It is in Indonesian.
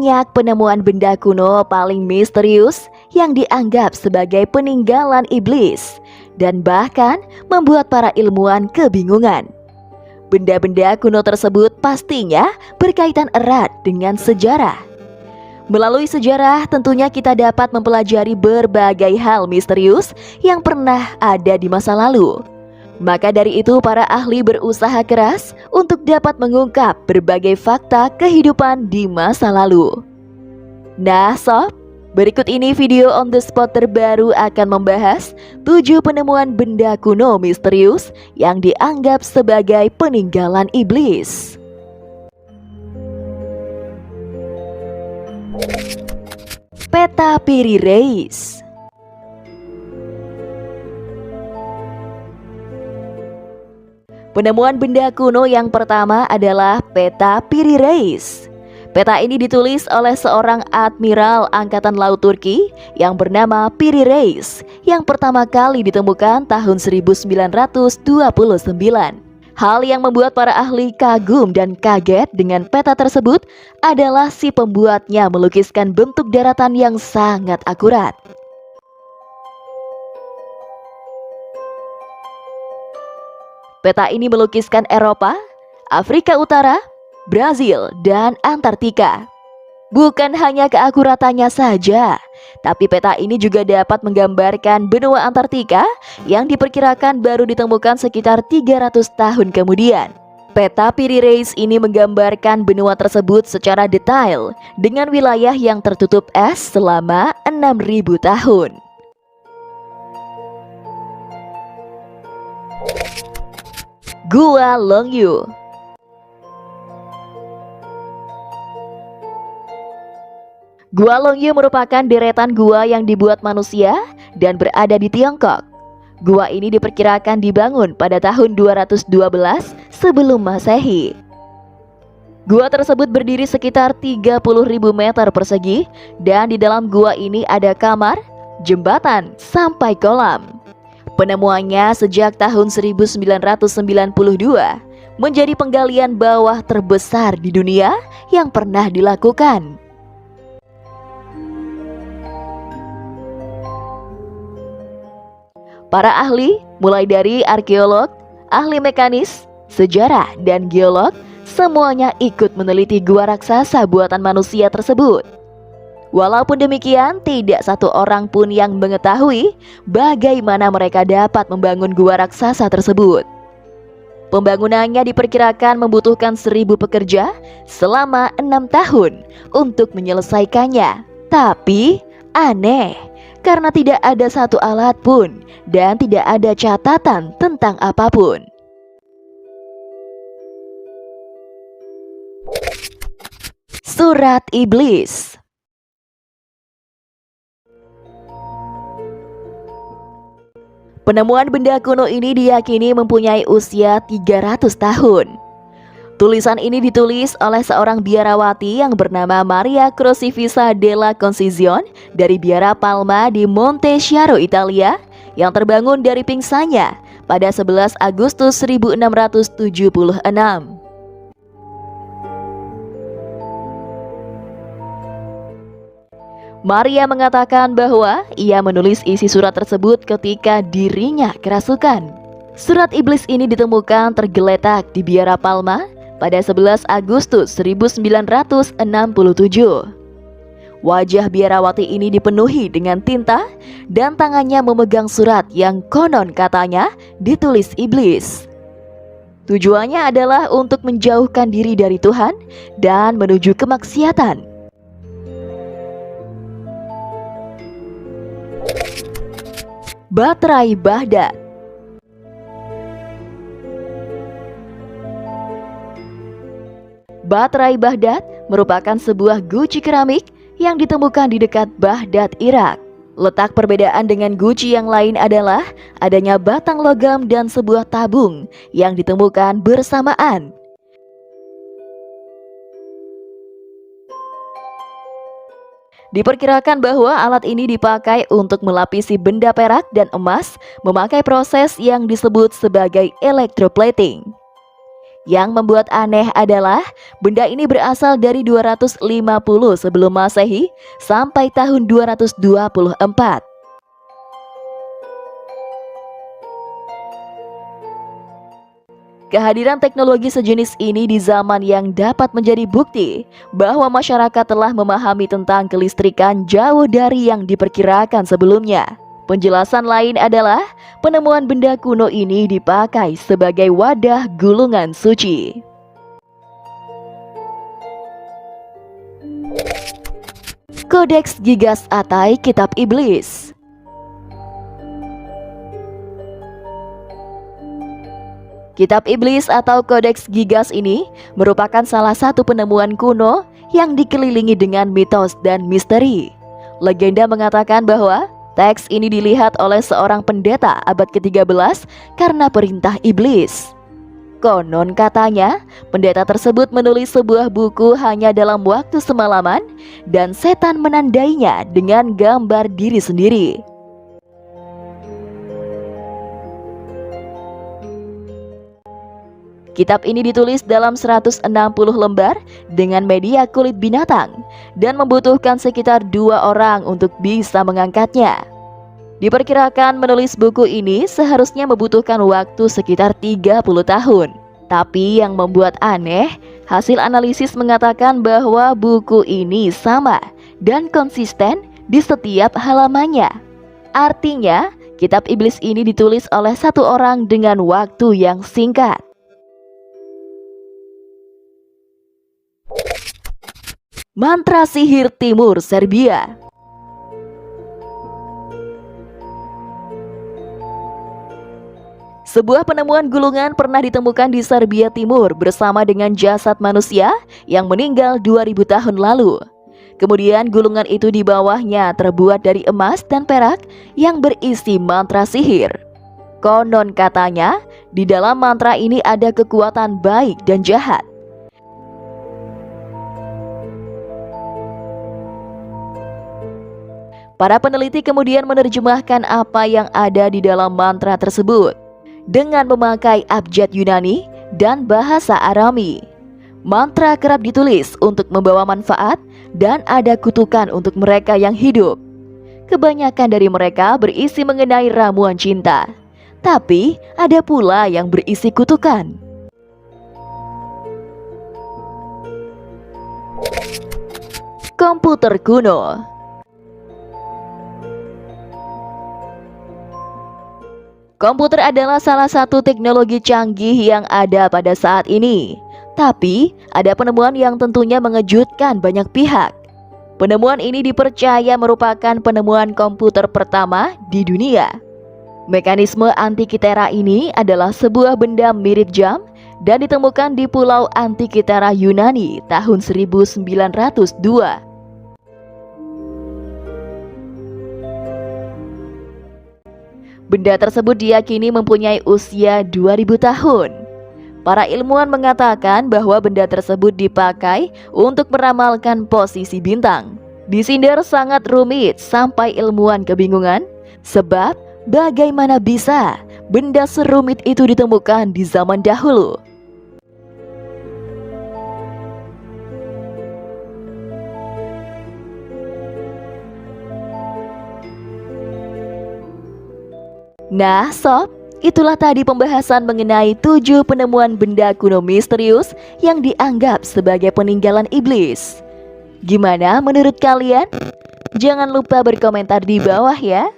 banyak penemuan benda kuno paling misterius yang dianggap sebagai peninggalan iblis dan bahkan membuat para ilmuwan kebingungan. Benda-benda kuno tersebut pastinya berkaitan erat dengan sejarah. Melalui sejarah tentunya kita dapat mempelajari berbagai hal misterius yang pernah ada di masa lalu. Maka dari itu para ahli berusaha keras untuk dapat mengungkap berbagai fakta kehidupan di masa lalu. Nah sob, berikut ini video on the spot terbaru akan membahas 7 penemuan benda kuno misterius yang dianggap sebagai peninggalan iblis. Peta Piri Reis. Penemuan benda kuno yang pertama adalah peta Piri Reis. Peta ini ditulis oleh seorang admiral angkatan laut Turki yang bernama Piri Reis yang pertama kali ditemukan tahun 1929. Hal yang membuat para ahli kagum dan kaget dengan peta tersebut adalah si pembuatnya melukiskan bentuk daratan yang sangat akurat. Peta ini melukiskan Eropa, Afrika Utara, Brazil, dan Antartika. Bukan hanya keakuratannya saja, tapi peta ini juga dapat menggambarkan benua Antartika yang diperkirakan baru ditemukan sekitar 300 tahun kemudian. Peta Piri Reis ini menggambarkan benua tersebut secara detail dengan wilayah yang tertutup es selama 6.000 tahun. Gua Longyu. Gua Longyu merupakan deretan gua yang dibuat manusia dan berada di Tiongkok. Gua ini diperkirakan dibangun pada tahun 212 sebelum Masehi. Gua tersebut berdiri sekitar 30.000 meter persegi dan di dalam gua ini ada kamar, jembatan, sampai kolam. Penemuannya sejak tahun 1992 menjadi penggalian bawah terbesar di dunia yang pernah dilakukan. Para ahli, mulai dari arkeolog, ahli mekanis, sejarah, dan geolog, semuanya ikut meneliti gua raksasa buatan manusia tersebut. Walaupun demikian, tidak satu orang pun yang mengetahui bagaimana mereka dapat membangun gua raksasa tersebut. Pembangunannya diperkirakan membutuhkan 1.000 pekerja selama 6 tahun untuk menyelesaikannya. Tapi aneh, karena tidak ada satu alat pun dan tidak ada catatan tentang apapun. Surat Iblis. Penemuan benda kuno ini diyakini mempunyai usia 300 tahun. Tulisan ini ditulis oleh seorang biarawati yang bernama Maria Crocifissa della Concisione dari biara Palma di Monte Chiaro, Italia, yang terbangun dari pingsannya pada 11 Agustus 1676. Maria mengatakan bahwa ia menulis isi surat tersebut ketika dirinya kerasukan. Surat iblis ini ditemukan tergeletak di biara Palma pada 11 Agustus 1967. Wajah biarawati ini dipenuhi dengan tinta dan tangannya memegang surat yang konon katanya ditulis iblis. Tujuannya adalah untuk menjauhkan diri dari Tuhan dan menuju kemaksiatan. Baterai Baghdad. Baterai Baghdad merupakan sebuah guci keramik yang ditemukan di dekat Baghdad, Irak. Letak perbedaan dengan guci yang lain adalah adanya batang logam dan sebuah tabung yang ditemukan bersamaan. Diperkirakan bahwa alat ini dipakai untuk melapisi benda perak dan emas memakai proses yang disebut sebagai electroplating. Yang membuat aneh adalah benda ini berasal dari 250 sebelum Masehi sampai tahun 224. Kehadiran teknologi sejenis ini di zaman yang dapat menjadi bukti bahwa masyarakat telah memahami tentang kelistrikan jauh dari yang diperkirakan sebelumnya. Penjelasan lain adalah penemuan benda kuno ini dipakai sebagai wadah gulungan suci. Kodeks Gigas Atai Kitab Iblis. Kitab Iblis atau Kodeks Gigas ini merupakan salah satu penemuan kuno yang dikelilingi dengan mitos dan misteri. Legenda mengatakan bahwa teks ini dilihat oleh seorang pendeta abad ke-13 karena perintah iblis. Konon katanya, pendeta tersebut menulis sebuah buku hanya dalam waktu semalaman dan setan menandainya dengan gambar diri sendiri. Kitab ini ditulis dalam 160 lembar dengan media kulit binatang dan membutuhkan sekitar 2 orang untuk bisa mengangkatnya. Diperkirakan menulis buku ini seharusnya membutuhkan waktu sekitar 30 tahun. Tapi yang membuat aneh, hasil analisis mengatakan bahwa buku ini sama dan konsisten di setiap halamannya. Artinya, kitab iblis ini ditulis oleh satu orang dengan waktu yang singkat. Mantra sihir timur Serbia. Sebuah penemuan gulungan pernah ditemukan di Serbia Timur bersama dengan jasad manusia yang meninggal 2000 tahun lalu. Kemudian gulungan itu di bawahnya terbuat dari emas dan perak yang berisi mantra sihir. Konon katanya, di dalam mantra ini ada kekuatan baik dan jahat. Para peneliti kemudian menerjemahkan apa yang ada di dalam mantra tersebut dengan memakai abjad Yunani dan bahasa Arami. Mantra kerap ditulis untuk membawa manfaat dan ada kutukan untuk mereka yang hidup. Kebanyakan dari mereka berisi mengenai ramuan cinta, tapi ada pula yang berisi kutukan. Komputer kuno. Komputer adalah salah satu teknologi canggih yang ada pada saat ini. Tapi, ada penemuan yang tentunya mengejutkan banyak pihak. Penemuan ini dipercaya merupakan penemuan komputer pertama di dunia. Mekanisme Antikythera ini adalah sebuah benda mirip jam dan ditemukan di Pulau Antikythera Yunani tahun 1902. Benda tersebut diyakini mempunyai usia 2000 tahun. Para ilmuwan mengatakan bahwa benda tersebut dipakai untuk meramalkan posisi bintang. Disindir sangat rumit sampai ilmuwan kebingungan, sebab bagaimana bisa benda serumit itu ditemukan di zaman dahulu. Nah sob, itulah tadi pembahasan mengenai 7 penemuan benda kuno misterius yang dianggap sebagai peninggalan iblis. Gimana menurut kalian? Jangan lupa berkomentar di bawah ya.